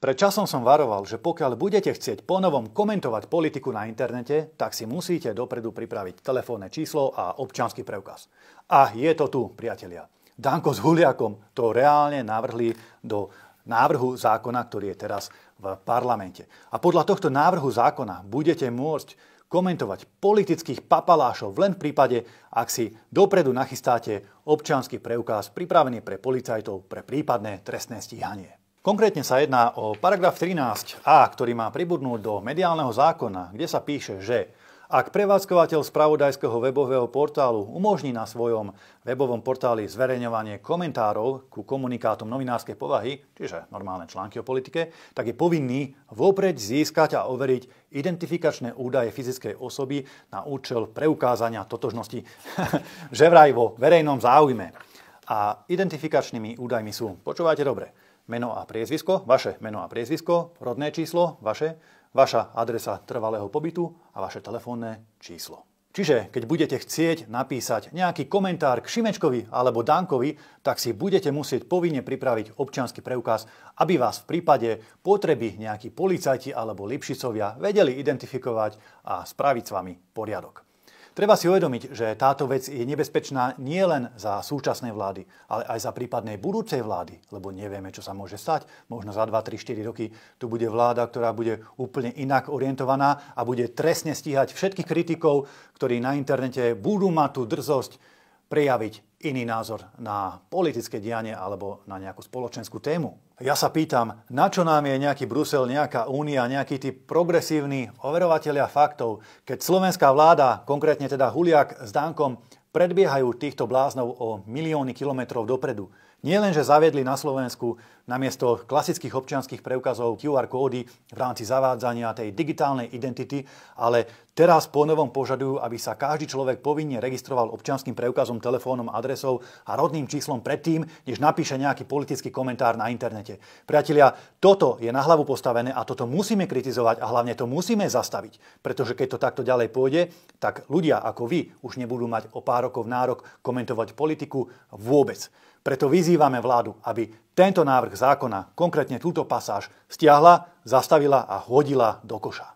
Pred časom som varoval, že pokiaľ budete chcieť ponovom komentovať politiku na internete, tak si musíte dopredu pripraviť telefónne číslo a občiansky preukaz. A je to tu, priatelia. Danko s Huliakom to reálne navrhli do návrhu zákona, ktorý je teraz v parlamente. A podľa tohto návrhu zákona budete môcť komentovať politických papalášov len v prípade, ak si dopredu nachystáte občiansky preukaz pripravený pre policajtov pre prípadné trestné stíhanie. Konkrétne sa jedná o paragraf 13a, ktorý má pribudnúť do mediálneho zákona, kde sa píše, že ak prevádzkovateľ spravodajského webového portálu umožní na svojom webovom portáli zverejňovanie komentárov ku komunikátom novinárskej povahy, čiže normálne články o politike, tak je povinný vopred získať a overiť identifikačné údaje fyzickej osoby na účel preukázania totožnosti že vraj vo verejnom záujme. A identifikačnými údajmi sú, počúvajte dobre, meno a priezvisko, vaše meno a priezvisko, rodné číslo, vaša adresa trvalého pobytu a vaše telefónne číslo. Čiže keď budete chcieť napísať nejaký komentár k Šimečkovi alebo Dankovi, tak si budete musieť povinne pripraviť občiansky preukaz, aby vás v prípade potreby nejakí policajti alebo Lipšicovia vedeli identifikovať a spraviť s vami poriadok. Treba si uvedomiť, že táto vec je nebezpečná nielen za súčasnej vlády, ale aj za prípadnej budúcej vlády, lebo nevieme, čo sa môže stať. Možno za 2, 3, 4 roky tu bude vláda, ktorá bude úplne inak orientovaná a bude trestne stíhať všetkých kritikov, ktorí na internete budú mať tú drzosť prejaviť iný názor na politické dianie alebo na nejakú spoločenskú tému. Ja sa pýtam, na čo nám je nejaký Brusel, nejaká únia, nejakí tí progresívni overovatelia faktov, keď slovenská vláda, konkrétne teda Huliak s Dankom, predbiehajú týchto bláznov o milióny kilometrov dopredu. Nie len, že zaviedli na Slovensku namiesto klasických občianskych preukazov QR kódy v rámci zavádzania tej digitálnej identity, ale teraz ponovom požadujú, aby sa každý človek povinne registroval občianskym preukazom, telefónom, adresou a rodným číslom predtým, než napíše nejaký politický komentár na internete. Priatelia, toto je na hlavu postavené a toto musíme kritizovať a hlavne to musíme zastaviť, pretože keď to takto ďalej pôjde, tak ľudia ako vy už nebudú mať o pár rokov nárok komentovať politiku vôbec. Preto vyzývame vládu, aby tento návrh zákona, konkrétne túto pasáž, stiahla, zastavila a hodila do koša.